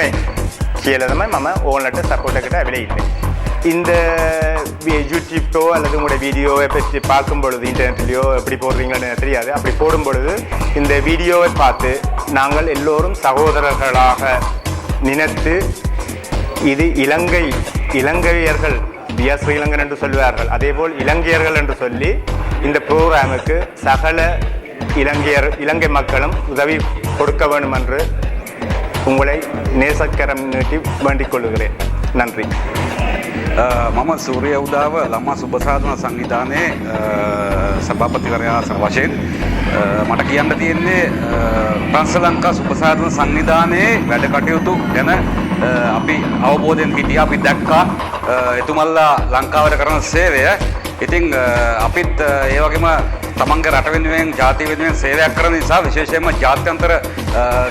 නෙමෙයි කියලා තමයි මම ඕන්ලට සපෝට් එකට ඇවිල්ලා ඉන්නේ. இந்த யூடியூப்போ அல்லது உங்களுடைய வீடியோவை பற்றி பார்க்கும் பொழுது இன்டர்நெட்லையோ எப்படி போடுறீங்கன்னு தெரியாது. அப்படி போடும் பொழுது இந்த வீடியோவை பார்த்து நாங்கள் எல்லோரும் சகோதரர்களாக நினைத்து இது இலங்கையர்கள் ஸ்ரீலங்கன் என்று சொல்வார்கள், அதேபோல் இலங்கையர்கள் என்று சொல்லி இந்த ப்ரோக்ராமுக்கு சகல இலங்கை மக்களும் உதவி கொடுக்க வேண்டும் என்று உங்களை நேசக்கரம் நீட்டி வேண்டிக் கொள்கிறேன். நன்றி. මම සූරිය උදාව ළමා සුබසාධන සංවිධානයේ සභාපතිවරයා වශයෙන් මට කියන්න තියෙන්නේ ප්‍රංශ ලංකා සුබසාධන සංවිධානයේ වැඩ කටයුතු ගැන අපි අවබෝධයෙන් හිටියා. අපි දැක්කා එතුමල්ලා ලංකාවට කරන සේවය. ඉතින් අපිත් ඒ වගේම තමන්ගේ රට වෙනුවෙන් ජාතිය වෙනුවෙන් සේවයක් කරන නිසා විශේෂයෙන්ම ජාත්‍යන්තර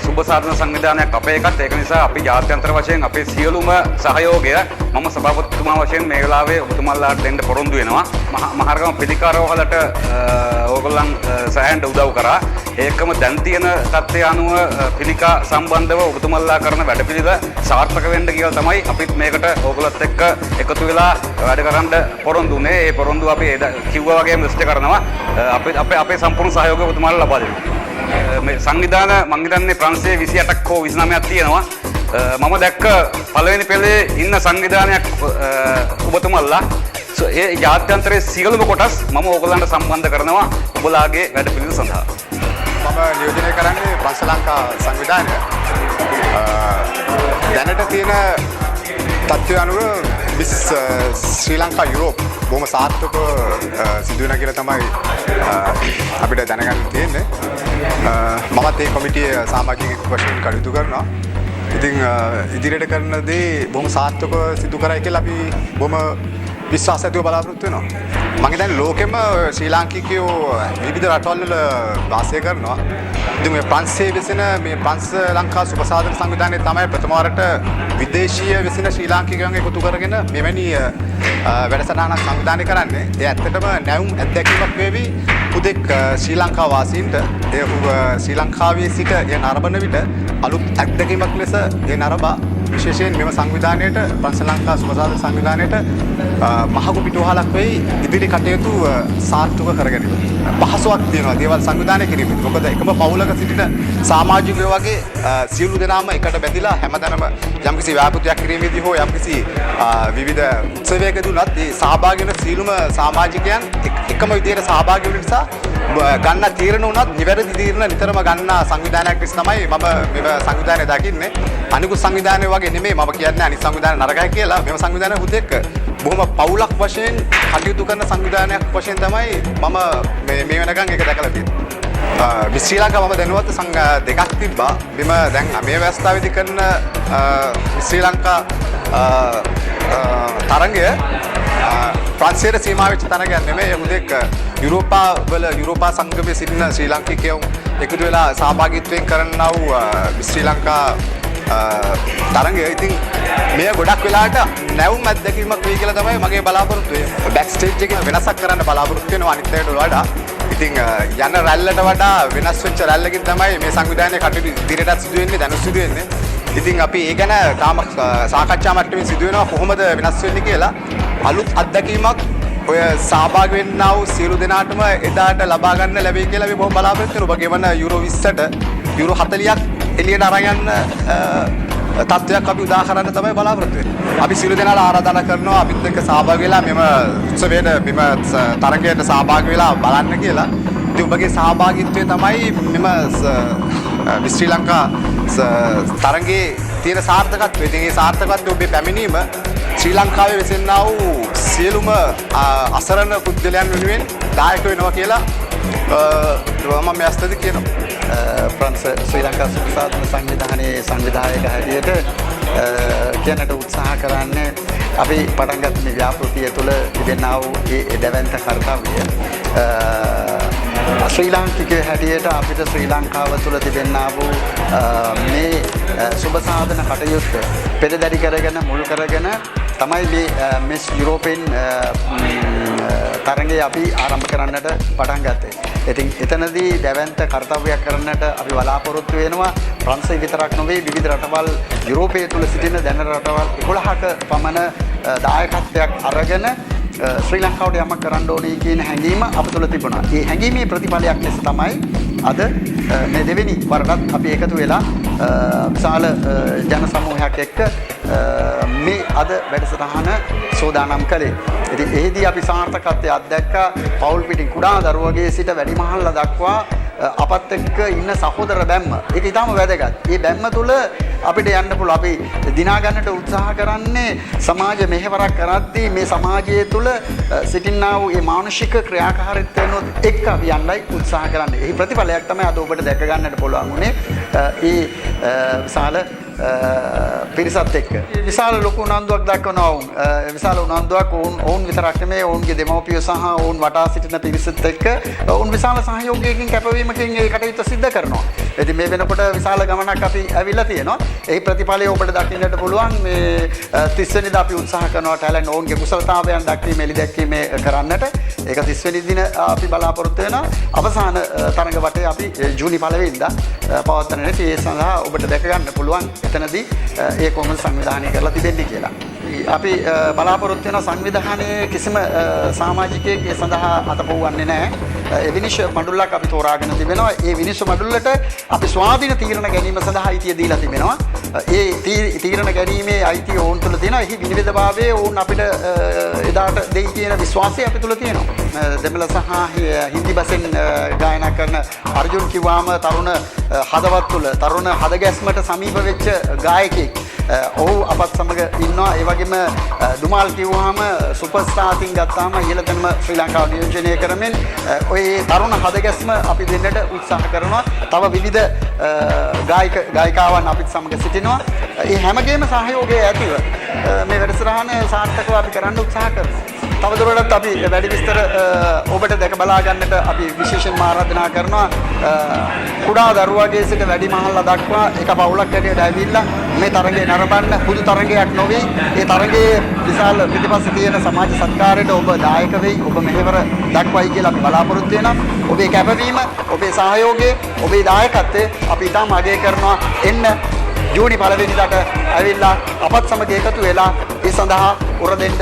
සුබසාධන සංවිධානයක් අපේ එකත්. ඒක නිසා අපි ජාත්‍යන්තර වශයෙන් අපේ සියලුම සහයෝගය මම සභාපතිතුමා වශයෙන් මේ වෙලාවේ ඔබතුමන්ලාට දෙන්න පොරොන්දු වෙනවා. මහරගම පිළිකාරෝහලට ඕගොල්ලන් සෑහෙන්න උදව් කරා. ඒකම දැන් තියෙන තත්ත්වය අනුව පිළිකා සම්බන්ධව ඔබතුමන්ලා කරන වැඩපිළිවෙල සාර්ථක වෙන්න කියලා තමයි අපිත් මේකට ඕගොල්ලොත් එක්ක එකතු වෙලා වැඩ කරන්න පොරොන්දු වුණේ. ඒ පොරොන්දු අපි කිව්වා වගේම ඉෂ්ට කරනවා. අපේ සම්පූර්ණ සහයෝගය ඔබතුමාලා ලබා දෙනවා. මේ සංවිධාන මං හිතන්නේ ප්‍රංශයේ 28ක් හෝ 29ක් තියෙනවා. මම දැක්ක පළවෙනි පෙළේ ඉන්න සංවිධානයක් ඔබතුමාලා. ඒ ජාත්‍යන්තරයේ සියලුම කොටස් මම ඕගොල්ලන්ට සම්බන්ධ කරනවා ඔබලාගේ වැඩපිළිවෙල සඳහා. මම නියෝජනය කරන්නේ ප්‍රංශ ලංකා සංවිධානය. දැනට තියෙන තත්ත්වය අනුව ශ්‍රී ලංකා යුරෝප් බොහොම සාර්ථකව සිදු වෙනවා කියලා තමයි අපිට දැනගන්න තියෙන්නේ. මමත් ඒ කොමිටියේ සමාජික වශයෙන් කටයුතු කරනවා. ඉතින් ඉදිරියට කරන දේ බොහොම සාර්ථකව සිදු කරයි කියලා අපි බොහොම විශ්වාස ඇතිව බලාපොරොත්තු වෙනවා. මම හිතන්නේ ලෝකෙම ශ්‍රී ලාංකිකයෝ විවිධ රටවල් වල වාසය කරනවා. ඉතින් මේ ප්‍රංශයේ වෙසෙන මේ ප්‍රංශ ලංකා සුබසාධන සංවිධානයේ තමයි ප්‍රථම වරට විදේශීය වෙසෙන ශ්‍රී ලාංකිකයන් එකතු කරගෙන මෙවැනි වැඩසටහනක් සංවිධානය කරන්නේ. ඒ ඇත්තටම නැවුම් අත්දැකීමක් වේවි පුදෙක් ශ්‍රී ලංකා වාසීන්ට. ඒ ශ්‍රී ලංකාවේ සිට ඒ නරඹන විට අලුත් අත්දැකීමක් ලෙස ඒ නරඹා විශේෂයෙන් මෙම සංවිධානයට ප්‍රංශ ලංකා සුබසාධන සංවිධානයට මහඟු පිටුවහලක් වෙයි ඉදිරි කටයුතු සාර්ථක කරගැනීම. පහසුවක් තියෙනවා දේවල් සංවිධානය කිරීමෙන්. මොකද එකම පවුලක සිටින සමාජිකයෝ වගේ සියලු දෙනාම එකට බැඳිලා හැමතැනම යම්කිසි ව්‍යාපෘතියක් කිරීමේදී හෝ යම්කිසි විවිධ උත්සවයකදී උනත් ඒ සහභාගී වෙන සියලුම සමාජිකයන් එකම විදිහට සහභාගී වෙන නිසා ගන්න තීරණ උනත් නිවැරදි තීරණ නිතරම ගන්න සංවිධානයක් ලෙස තමයි මම මේ සංවිධානය දකින්නේ. අනිකුත් සංවිධානය වගේ නෙමෙයි මම කියන්නේ අනිත් සංවිධාන නරකයි කියලා. මෙම සංවිධානය හුදෙක් බොහොම පවුලක් වශයෙන් කටයුතු කරන සංවිධානයක් වශයෙන් තමයි මම මේ වෙනකන් ඒක දැකලා තියෙන්නේ. ශ්‍රී ලංකාව මම දැනුවත් දෙකක් තිබ්බා. බිම දැන් මේ අවස්ථාවේදී කරන ශ්‍රී ලංකා තරඟය ප්‍රංශයට සීමා වෙච්ච තරඟයක් නෙමෙයි. හුදෙක් යුරෝපා සංගමයේ සිටින ශ්‍රී ලාංකිකයෝ එකතු වෙලා සහභාගීත්වයෙන් කරන්නා වූ ශ්‍රී ලංකා තරඟය. ඉතින් මේ ගොඩක් වෙලාට නැවුම් අත්දැකීමක් වෙයි කියලා තමයි මගේ බලාපොරොත්තුව. බෑක් ස්ටේජ් එකේ වෙනසක් කරන්න බලාපොරොත්තු වෙනවා අනිත් අයට වඩා. ඉතින් යන රැල්ලට වඩා වෙනස් වෙච්ච රැල්ලකින් තමයි මේ සංවිධානයේ කටයුතු ඉදිරියට සිදු වෙන්නේ, දැනුත් සිදු වෙන්නේ. ඉතින් අපි ඒ ගැන තාම සාකච්ඡා මට්ටමින් සිදු වෙනවා කොහොමද වෙනස් වෙන්නේ කියලා. අලුත් අත්දැකීමක් ඔය සහභාගී වෙන්නා වූ සියලු දෙනාටම එදාට ලබා ගන්න ලැබෙයි කියලා අපි බොහොම බලාපොරොත්තු වෙනවා. ඔබ ගෙවන යුරෝ 20ට යුරෝ 40ක් එළියට අරන් යන්න තත්ත්වයක් අපි උදා කරන්න තමයි බලාපොරොත්තු වෙන්නේ. අපි සියලු දෙනාට ආරාධනා කරනවා අපිත් එක්ක සහභාගී වෙලා මෙම උත්සවයට මෙම තරඟයට සහභාගී වෙලා බලන්න කියලා. ඉතින් ඔබගේ සහභාගීත්වය තමයි මෙම ශ්‍රී ලංකා තරඟයේ තියෙන සාර්ථකත්වය. ඉතින් මේ සාර්ථකත්වය ඔබේ පැමිණීම ශ්‍රී ලංකාවේ වෙසෙන්නා වූ සියලුම අසරණ පුද්ගලයන් වෙනුවෙන් දායක වෙනවා කියලා මම මේ අස්තදී කියනවා. ප්‍රංශ ශ්‍රී ලංකා සුබසාධන සංවිධානයේ සංවිධායක හැටියට කියන්නට උත්සාහ කරන්නේ අපි පටන් ගත්ත මේ ව්‍යාපෘතිය තුළ තිබෙනා වූ ඒ දැවැන්ත කර්තව්‍ය ශ්‍රී ලාංකිකයෝ හැටියට අපිට ශ්‍රී ලංකාව තුළ තිබෙනා වූ මේ සුබසාධන කටයුත්ත පෙරදරි කරගෙන මුල් කරගෙන තමයි මේ මිස් යුරෝපියන් තරඟය අපි ආරම්භ කරන්නට පටන් ගත්තේ. ඉතින් එතනදී දැවැන්ත කාර්යයක් කරන්නට අපි බලාපොරොත්තු වෙනවා. ප්‍රංශය විතරක් නොවේ විවිධ රටවල් යුරෝපයේ තුල සිටින දැන රටවල් 11ක පමණ දායකත්වයක් අරගෙන ශ්‍රී ලංකාවට යමක් කරන්න ඕනේ කියන හැඟීම අප තුළ තිබුණා. ඒ හැඟීමේ ප්‍රතිඵලයක් ලෙස තමයි අද මේ දෙවෙනි වරටත් අපි එකතු වෙලා විශාල ජන සමූහයක් එක්ක මේ අද වැඩසටහන සෝදානම් කළේ. ඉතින් එහිදී අපි සාර්ථකත්වය අත්දැක්කා. පවුල් පිටින් කුඩා දරුවගේ සිට වැඩිමහල්ලා දක්වා අපත් එක්ක ඉන්න සහෝදර බැම්ම. ඒක ඊටම වැදගත්. මේ බැම්ම තුල අපිට යන්න පුළුවන්. අපි දිනා ගන්නට උත්සාහ කරන්නේ සමාජ මෙහෙවරක් කරද්දී මේ සමාජය තුල සිටින්නා වූ මේ මානසික ක්‍රියාකාරීත්වයන් එක්ක අපි යන්නයි උත්සාහ කරන්නේ. එහි ප්‍රතිඵලයක් තමයි අද ඔබට දැක ගන්නට පුළුවන් උනේ. ඒ විශාල පිරිසත් එක්ක විශාල ලොකු උනන්දුවක් දක්වනවා වුන් විශාල උනන්දුවක් ඔවුන් විතරක් නෙමෙයි ඔවුන්ගේ දෙමව්පියෝ සහ ඔවුන් වටා සිටින පිරිසත් එක්ක ඔවුන් විශාල සහයෝගයකින් කැපවීමකින් ඒ කටයුත්ත සිද්ධ කරනවා. ඉතින් මේ වෙනකොට විශාල ගමනක් අපි ඇවිල්ලා තියෙනවා. ඒ ප්‍රතිඵලය ඔබට දකින්නට පුළුවන්. මේ 30 වෙනිදා අපි උත්සාහ කරනවා ටැලන්ට් ඔවුන්ගේ කුසලතාවයන් දක්වීම එලි දැක්වීමේ කරන්නට. ඒක 30 වෙනි දින අපි බලාපොරොත්තු වෙනවා. අවසාන තරඟ වටේ අපි ජූනි 1 වෙනිදා පවත්වන්නේ. ඒ සඳහා ඔබට දැක ගන්න පුළුවන් එතනදී ඒ කොහොමද සංවිධානය කරලා තිබෙන්නේ කියලා. අපි බලාපොරොත්තු වෙන සංවිධානයේ කිසිම සමාජිකයෙක් ඒ සඳහා අතපොවන්නේ නැහැ. ඒ විනිශ්චය මඩුල්ලක් අපි තෝරාගෙන තිබෙනවා. ඒ විනිශ්චය මඩුල්ලට අපි ස්වාධීන තීරණ ගැනීම සඳහා අයිතිය දීලා තිබෙනවා. ඒ තීරණ ගැනීමේ අයිතිය ඕන් තුළ තියෙනවා. එහි විනිවිදභාවයේ ඕන් අපිට එදාට දෙයි කියන විශ්වාසය අපි තුළ තියෙනවා. දෙමළ සහ හින්දි බසෙන් ගායනා කරන අර්ජුන් කිව්වාම තරුණ හදවත් තුළ තරුණ හදගැස්මට සමීප වෙච්ච ගායකයෙක්. ඔහු අපත් සමග ඉන්නවා. ඒ වගේම දුමාල් කිව්වහම සුපර්ස්ටාර් අතින් ගත්තාම ඉහළතම ශ්‍රී ලංකාව නියෝජනය කරමින් ඔය තරුණ හදගැස්ම අපි දෙන්නට උත්සාහ කරනවා. තව විවිධ ගායිකාවන් අපිත් සමග සිටිනවා. ඒ හැමගේම සහයෝගය ඇතිව මේ වැඩසටහන සාර්ථකව අපි කරන්න උත්සාහ කරනවා. තවදුරටත් අපි වැඩි විස්තර ඔබට දැක බලා ගන්නට අපි විශේෂයෙන්ම ආරාධනා කරනවා. කුඩා දරුවාගේ සිට වැඩිමහල්ලා දක්වා එක පවුලක් හැටියට ඇවිල්ලා මේ තරඟය නරඹන්න පුදු තරඟයක් නොවේ. ඒ තරඟයේ විශාල පිටිපස්සේ තියෙන සමාජ සත්කාරයට ඔබ දායක වෙයි. ඔබ මෙහෙවර දක්වයි කියලා අපි බලාපොරොත්තු වෙනවා. ඔබේ කැපවීම, ඔබේ සහයෝගය, ඔබේ දායකත්වය අපි ඉතාම අගය කරනවා. එන්න ජූනි 1 වෙනිදාට ඇවිල්ලා අපත් සමග එකතු වෙලා ඒ සඳහා උර දෙන්න,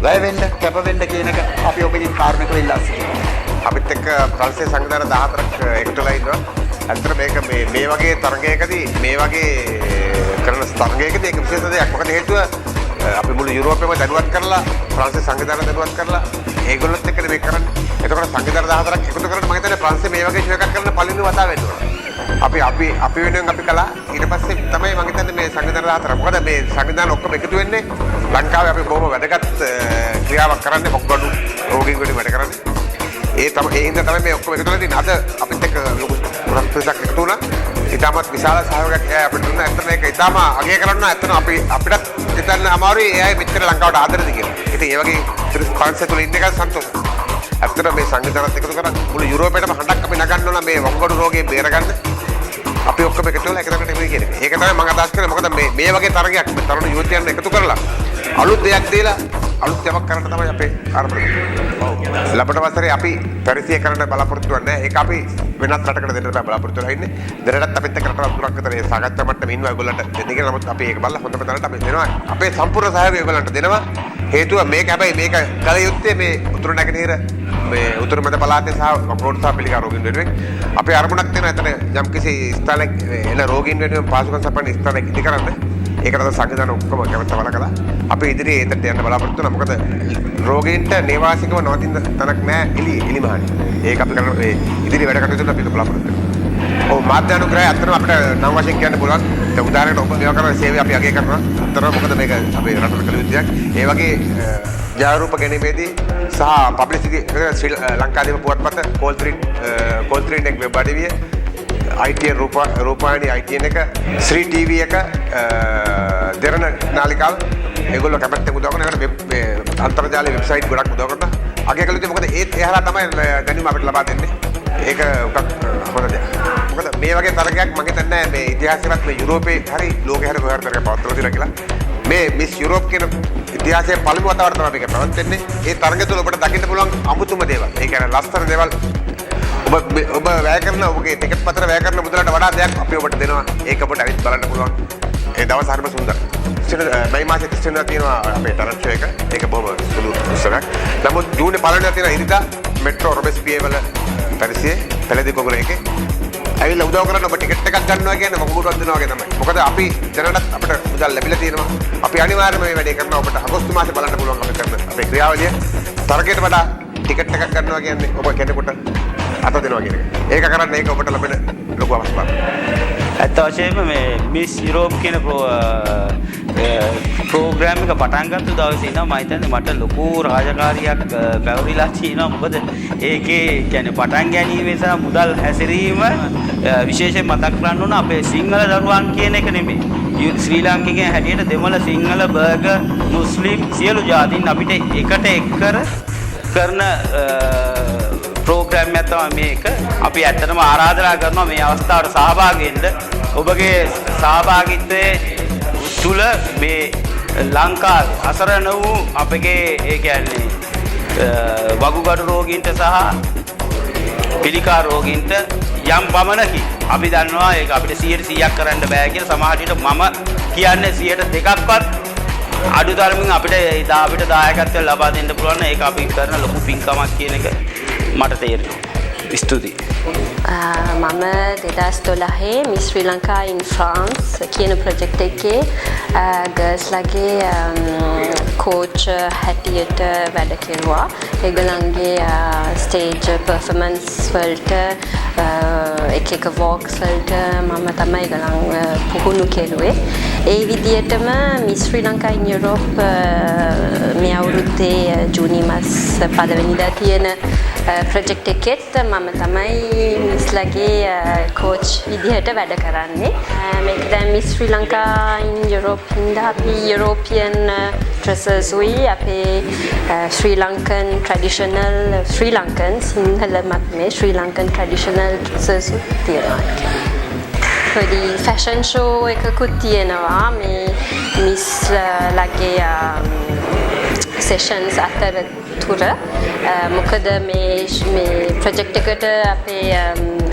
වැය වෙන්න, කැප වෙන්න කියන එක අපි ඔබගෙන් කාරුණිකව ඉල්ලා සිටිනවා. අපිත් එක්ක ප්‍රංශයේ සංවිධාන 14ක් එකතුලා ඉන්නවා. ඇත්තට මේක මේ වගේ තරගයකදී මේ වගේ කරන තරගයකදී ඒක විශේෂ දෙයක්. මොකද හේතුව අපි මුළු යුරෝපෙම දැනුවත් කරලා ප්‍රංශයේ සංවිධාන දැනුවත් කරලා ඒගොල්ලොත් එක්ක මේ කරන්නේ. එතකොට සංවිධාන 14ක් එකතු කරලා මම හිතන්නේ ප්‍රංශයේ මේ වගේ ෂෝ එකක් කරන්න පළවෙනි වතාව වෙන්න ඕන. අපි වෙනුවෙන් අපි කළා. ඊට පස්සේ තමයි මම හිතන්නේ මේ සංවිධාන 14. මොකද මේ සංවිධාන ඔක්කොම එකතු වෙන්නේ ලංකාවේ අපි බොහොම වැදගත් ක්‍රියාවක් කරන්නේ මොකක්ද රෝගීන් වෙනුවෙන් වැඩ කරන්නේ. ඒ හින්දා තමයි මේ ඔක්කොම එකතු වෙලා තියෙන්නේ. අද අපිත් එක්ක ලොකු ප්‍රශ්නයක් එකතු වුණා. ඉතාමත් විශාල සහයෝගයක් අපිට දුන්නා. ඇත්තට මේක ඉතාම අගය කරන්න ඇත්තට අපිටත් හිතන්න අමාරුයි එයයි මෙච්චර ලංකාවට ආදරෙද කියලා. ඉතින් ඒ වගේ පංශය තුල ඉන්න එක සන්තෝෂයි. ඇත්තට මේ සංවිධානත් එකතු කරලා මුළු යුරෝපයටම හඬක් අපි නගන්න ඕන මේ වංගොඩු රෝගය බේරගන්න. අපි ඔක්කොම එකතු වෙලා එකකට නෙමෙයි කියන්නේ. ඒක තමයි මම අදහස් කරන්නේ. මොකද මේ වගේ තරගයක් මේ තරුණ යුවතියන් එකතු කරලා අලුත් දෙයක් දීලා අලුත් යමක් කරන්න තමයි අපේ ආරම්භය. ලබන වසරේ අපි පරිසය කරන්න බලාපොරොත්තු වෙන්නේ. ඒක අපි වෙනත් රටකට දෙන්න බලාපොරොත්තු වෙලා ඉන්නේ. දෙරටත් අපිත් එක්ක රටවල් තුනක් අතර සාකච්ඡා මට්ටමේ ඉන්නවා ඒගොල්ලන්ට දෙන්න කියලා. නමුත් අපි ඒක බලලා හොඳම තරමට අපි දෙනවා. අපේ සම්පූර්ණ සහයෝගය ඒගොල්ලන්ට දෙනවා. හේතුව මේක හැබැයි මේක කල යුත්තේ මේ උතුරු නැගෙනහිර මේ උතුරු මැද පළාතේ සහ වක්‍රෝඩ් සහ පිළිකා රෝගීන් වෙනුවෙන් අපේ අරමුණක් තියෙනවා. එතන යම්කිසි ස්ථානයක් එන රෝගීන් වෙනුවෙන් පාසුකම් සපයන ස්ථානයක් ඉදි කරන්න. ඒකට සංවිධාන ඔක්කොම කැමැත්ත වලකලා අපි ඉදිරියේ එතනට යන්න බලාපොරොත්තු වෙනවා. මොකද රෝගීන්ට නේවාසිකව නවතින තැනක් නැහැ එලිමහනේ. ඒක අපි කරන මේ ඉදිරි වැඩ කටයුතු අපි බලාපොරොත්තු වෙනවා. ඔව් මාධ්‍යානුග්‍රහය අත්‍තරම අපිට නම් වශයෙන් කියන්න පුළුවන්. ඒ උදාහරණයක් ඔබ මේවා කරන සේවය අපි අගය කරනවා. අත්‍තරම මොකද මේක අපේ රටට කළ යුතු දෙයක්. ඒ වගේ ජාරූප ගැනීමේදී සහ පබ්ලිසිටි ශ්‍රී ලංකාදීප පුවත්පත කෝල්3 නෙක් වෙබ් අඩවිය ITN රූපවාහිනී ITN එක ශ්‍රී TV එක දෙරණ නාලිකාව ඒගොල්ලෝ කැමැත්තෙන් උදව් කරන එකට අන්තර්ජාල වෙබ්සයිට් ගොඩක් උදව් කරනවා. අගය කළ යුතුයි. මොකද ඒත් එහලා තමයි දැනීම අපිට ලබා දෙන්නේ. ඒක උගක් හොඳ දෙයක්. මොකද මේ වගේ තරගයක් මම හිතන්නේ මේ ඉතිහාසෙවත් මේ යුරෝපේ හරි ලෝකේ හරි කොහේ හරි තරගයක් පවත්වලා තියෙනවා කියලා. මේ මිස් යුරෝප් කියන ඉතිහාසයේ පළමු වතාවට තමයි මේක පැවැත්වෙන්නේ. ඒ තරගය තුළ ඔබට දකින්න පුළුවන් අමුතුම දේවල්. ඒ කියන්නේ ලස්සන දේවල් ඔබ වැය කරන ඔබගේ ටිකට් පත්‍ර වැය කරන මුදලට වඩා දෙයක් අපි ඔබට දෙනවා. ඒක ඔබට ඇවිත් බලන්න පුළුවන්. ඒ දවස් හරිම සුන්දරයි. මයි මාසේ 30 වෙනිදා තියෙනවා අපේ ටැලන්ට් ෂෝ එක. ඒක බොහොම සුළු උත්සවයක්. නමුත් ජූනි 1 වෙනිදා තියෙන ඉරිදා මෙට්‍රෝ රොබෙස්පියේ වල පරිසියේ පෙළදී කොගුර එකේ ඇවිල්ලා උදව් කරන්න ඔබ ටිකට් එකක් ගන්නවා කියන්නේ මොකටද දෙනවා වගේ තමයි. මොකද අපි දැනටත් අපිට මුදල් ලැබිලා තියෙනවා. අපි අනිවාර්යයෙන්ම මේ වැඩේ කරනවා. ඔබට අගෝස්තු මාසේ බලන්න පුළුවන් අපි කරන අපේ ක්‍රියාවලිය. තරගයට වඩා ටිකට් එකක් ගන්නවා කියන්නේ ඔබ කෙනෙකුට අත දෙනවා කියන එක. ඒක කරන්න ඒක ඔබට ලැබෙන ලොකු අවස්ථාවක්. ඇත්ත වශයෙන්ම මේ මිස් යුරෝප් කියන ප්‍රෝග්‍රෑම් එක පටන් ගත්ත දවසේ ඉඳන් මම හිතන්නේ මට ලොකු රාජකාරියක් පැවරිලා තියෙනවා. මොකද ඒකේ කියන්නේ පටන් ගැනීම සහ මුදල් හැසිරීම විශේෂයෙන් මතක් කරන්න ඕන අපේ සිංහල දරුවන් කියන එක නෙමෙයි. ශ්‍රී ලාංකිකයන් හැටියට දෙමළ සිංහල බර්ගර් මුස්ලිම් සියලු ජාතීන් අපිට එකට එක්කර කරන ප්‍රෝග්‍රෑම් එකක් තමයි මේක. අපි ඇත්තටම ආරාධනා කරනවා මේ අවස්ථාවට සහභාගී වෙන්න. ඔබගේ සහභාගීත්වයේ තුල මේ ලංකාවේ අසරණ වූ අපගේ ඒ කියන්නේ වකුගඩු රෝගීන්ට සහ පිළිකා රෝගීන්ට යම් පමණකින් අපි දන්නවා ඒක අපිට 100% කරන්න බෑ කියලා. සමහර විට මම කියන්නේ 2%ක්වත් අඩු තරමින් අපිට දායකත්වය ලබා දෙන්න පුළුවන්. ඒක අපි කරන ලොකු පින්කමක් කියන එක මට තේරෙනවා. ස්තුතියි. මම 2012 Miss Sri Lanka in France කියන ප්‍රොජෙක්ට් එකේ ගර්ල්ස්ලාගේ කෝච් හැටියට වැඩ කෙරුවා. ඒගොල්ලන්ගේ ස්ටේජ් පර්ෆෝමන්ස් වලට එක වොක්ස් වලට මම තමයි ඒගොල්ලන් පුහුණු කෙරුවේ. ඒ විදිහටම Miss Sri Lanka in Europe මේ අවුරුද්දේ ජූනි මාස 5 වෙනිදා තියෙන ප්‍රොජෙක්ට් එකෙත් මම තමයි මිස්ලාගේ කෝච් විදිහට වැඩ කරන්නේ. මේක දැන් Miss Sri Lanka in Europe ඉඳලා අපි European dresses උයි අපේ Sri Lankan traditional Sri Lankan Sinhala මත්මේ Sri Lankan traditional dresses තියෙනවා. පොඩි ෆැෂන් ෂෝ එකකුත් තියෙනවා මේ මිස්ලාගේ සෙෂන්ස් අතරතුර. මොකද මේ ප්‍රොජෙක්ට් එකට අපේ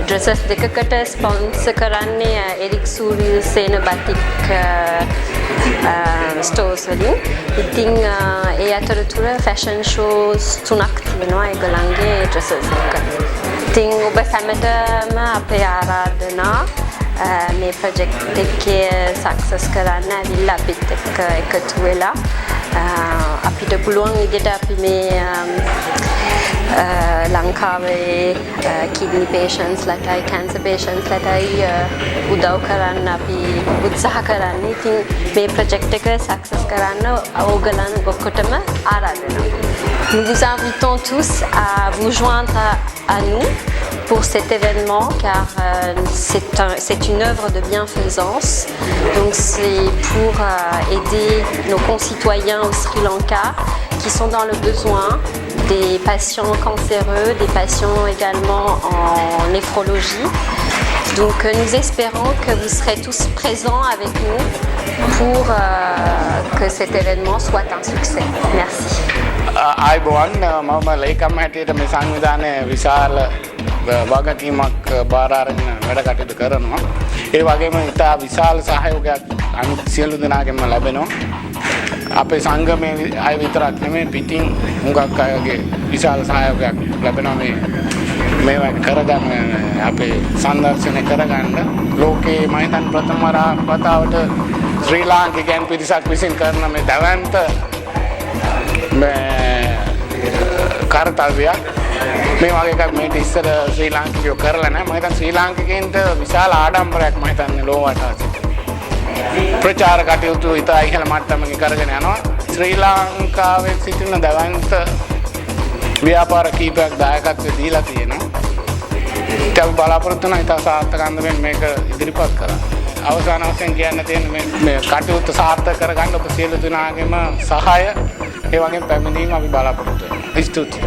ඩ්‍රෙසස් දෙකකට ස්පොන්සර් කරන්නේ එරික් සූරියසේන බතික් ස්ටෝර්ස් වලින්. ඉතින් ඒ අතරතුර ෆැෂන් ෂෝස් 3ක් තියෙනවා ඒගොල්ලන්ගේ ඩ්‍රෙසස් එක. ඉතින් ඔබ සැමටම අපේ ආරාධනා මේ ප්‍රොජෙක්ට් එකේ සක්සස් කරන්න ඇවිල්ලා අපිත් එක්ක එකතු වෙලා අපිට පුළුවන් විදිහට අපි මේ ලංකාවේ කිඩ්නි පේෂන්ට්ස් ලටයි කැන්සර් පේෂන්ට්ස් ලටයි උදව් කරන්න අපි උත්සාහ කරන්නේ. ඉතින් මේ ප්‍රොජෙක්ට් එක සක්සස් කරන්න ඕගලන් ඔක්කොටම ආරාධනා. Nous vous invitons tous à vous joindre à nous pour cet événement car c'est une œuvre de bienfaisance. Donc c'est pour aider nos concitoyens au Sri Lanka qui sont dans le besoin, des patients cancéreux, des patients également en néphrologie. Donc nous espérons que vous serez tous présents avec nous pour que cet événement soit un succès. Merci. ආයිබෝවන් මම ලේකම් හැටියට මේ සංවිධානයේ විශාල වගකීමක් බාර අරගෙන වැඩ කටයුතු කරනවා. ඒ වගේම ඉතා විශාල සහයෝගයක් අනිත් සියලු දෙනාගෙන්ම ලැබෙනවා. අපේ සංගමයේ අය විතරක් නෙමෙයි පිටින් හුඟක් අයගේ විශාල සහයෝගයක් ලැබෙනවා මේවා කරගන්න අපේ සංදර්ශනය කරගන්න. ලෝකේ මම හිතන්නේ ප්‍රථම වතාවට ශ්‍රී ලාංකිකයන් පිරිසක් විසින් කරන මේ දවන්ත කාර්යයක් මේ වගේ එකක් මේක ඉස්සර ශ්‍රී ලාංකිකයෝ කරලා නැහැ. මම හිතන්නේ ශ්‍රී ලාංකිකයින්ට විශාල ආඩම්බරයක් මම හිතන්නේ ලෝවට ප්‍රචාර කටයුතු ඉතා ඉහළ මට්ටමකින් කරගෙන යනවා. ශ්‍රී ලංකාවේ සිටින දවන්ත ව්‍යාපාර කීපයක් දායකත්වය දීලා තියෙනවා. ඒක බලාපොරොත්තු වෙන ඉතා සාර්ථක අන්දමින් මේක ඉදිරිපත් කරා. අවසාන වශයෙන් කියන්න තියෙන මේ කටයුතු සාර්ථක කරගන්න ඔබ සියලු දෙනාගේම සහාය ඒ වගේම පැමිණීම අපි බලාපොරොත්තු වෙනවා. ස්තුතියි.